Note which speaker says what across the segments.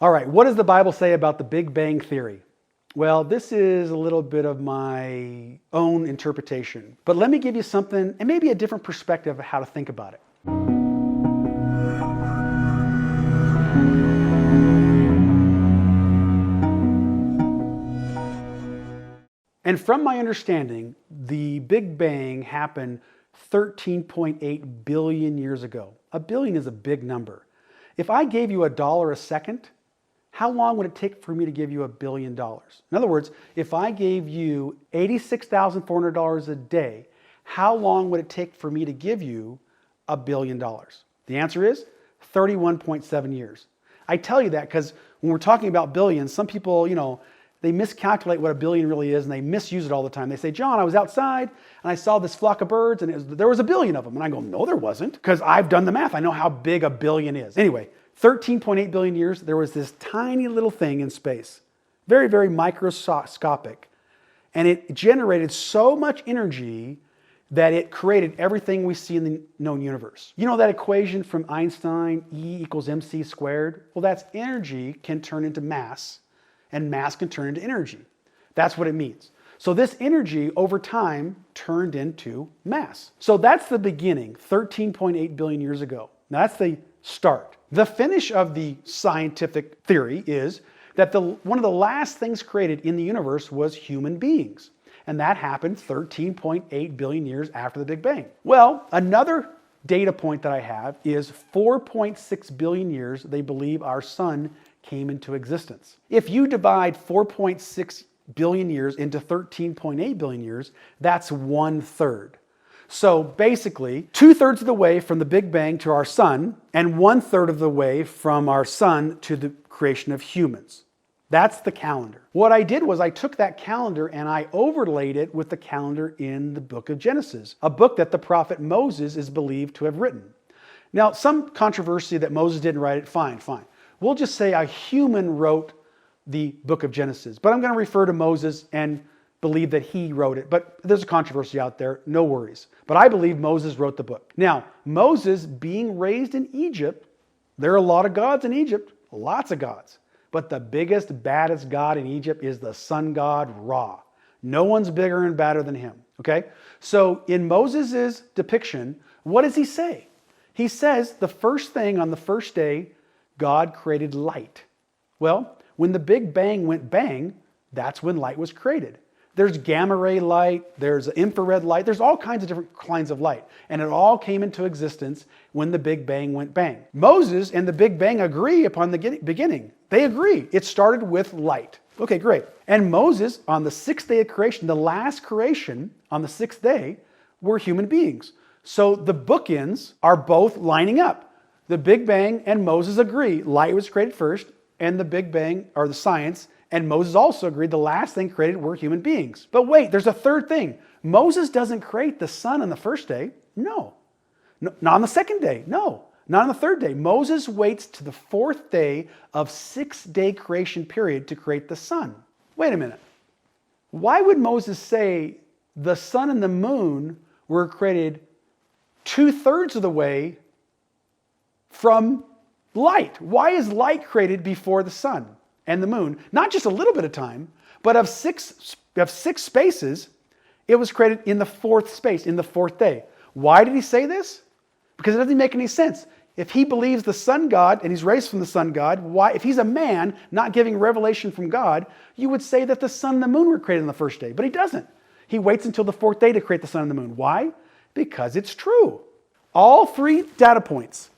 Speaker 1: All right, what does the Bible say about the Big Bang Theory? Well, this is a little bit of my own interpretation, but let me give you something and maybe a different perspective of how to think about it. And from my understanding, the Big Bang happened 13.8 billion years ago. A billion is a big number. If I gave you $1 a second, how long would it take for me to give you $1 billion? In other words, if I gave you $86,400 a day, how long would it take for me to give you $1 billion? The answer is 31.7 years. I tell you that because when we're talking about billions, some people, they miscalculate what a billion really is and they misuse it all the time. They say, John, I was outside and I saw this flock of birds and there was 1 billion of them. And I go, no, there wasn't, because I've done the math. I know how big 1 billion is. Anyway, 13.8 billion years, there was this tiny little thing in space, very, very microscopic. And it generated so much energy that it created everything we see in the known universe. You know that equation from Einstein, E equals mc squared? Well, that's energy can turn into mass, and mass can turn into energy. That's what it means. So this energy over time turned into mass. So that's the beginning, 13.8 billion years ago. Now that's the start. The finish of the scientific theory is that one of the last things created in the universe was human beings. And that happened 13.8 billion years after the Big Bang. Well, another data point that I have is 4.6 billion years they believe our sun came into existence. If you divide 4.6 billion years into 13.8 billion years, that's 1/3. So basically, 2/3 of the way from the Big Bang to our sun, and 1/3 of the way from our sun to the creation of humans. That's the calendar. What I did was I took that calendar and I overlaid it with the calendar in the book of Genesis, a book that the prophet Moses is believed to have written. Now, some controversy that Moses didn't write it, fine. We'll just say a human wrote the book of Genesis, but I'm going to refer to Moses and believe that he wrote it. But there's a controversy out there, no worries. But I believe Moses wrote the book. Now, Moses being raised in Egypt, there are a lot of gods in Egypt, lots of gods. But the biggest, baddest god in Egypt is the sun god Ra. No one's bigger and badder than him, okay? So in Moses' depiction, what does he say? He says the first thing on the first day, God created light. Well, when the Big Bang went bang, that's when light was created. There's gamma ray light, there's infrared light, there's all kinds of different kinds of light. And it all came into existence when the Big Bang went bang. Moses and the Big Bang agree upon the beginning. They agree. It started with light. Okay, great. And Moses, on the 6th day of creation, the last creation on the 6th day, were human beings. So the bookends are both lining up. The Big Bang and Moses agree. Light was created first, and the Big Bang, or the science, and Moses also agreed the last thing created were human beings. But wait, there's a third thing. Moses doesn't create the sun on the first day. No. Not on the second day. No. Not on the third day. Moses waits to the 4th day of 6-day creation period to create the sun. Wait a minute. Why would Moses say the sun and the moon were created 2/3 of the way from light? Why is light created before the sun and the moon? Not just a little bit of time, but of six spaces, it was created in the 4th space, in the 4th day. Why did he say this? Because it doesn't make any sense. If he believes the sun god and he's raised from the sun god, why, if he's a man not giving revelation from God, you would say that the sun and the moon were created on the first day. But he doesn't. He waits until the 4th day to create the sun and the moon. Why? Because it's true. All 3 data points.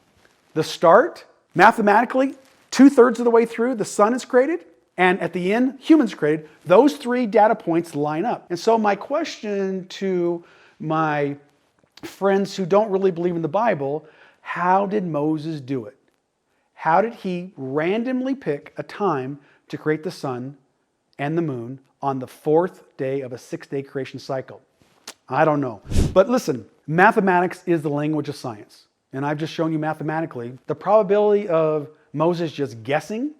Speaker 1: The start, mathematically, 2/3 of the way through, the sun is created, and at the end, humans created. Those 3 data points line up. And so my question to my friends who don't really believe in the Bible, how did Moses do it? How did he randomly pick a time to create the sun and the moon on the 4th day of a 6-day creation cycle? I don't know. But listen, mathematics is the language of science. And I've just shown you mathematically the probability of Moses just guessing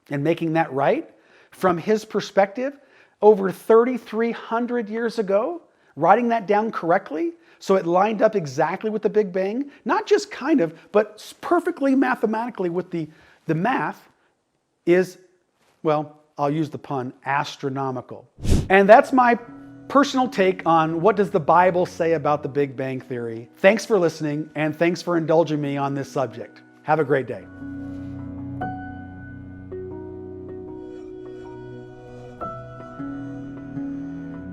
Speaker 1: and making that right from his perspective over 3,300 years ago, writing that down correctly so it lined up exactly with the Big Bang, not just kind of, but perfectly mathematically with the math. is, well, I'll use the pun, astronomical. And that's my personal take on what does the Bible say about the Big Bang Theory. Thanks for listening, and thanks for indulging me on this subject. Have a great day.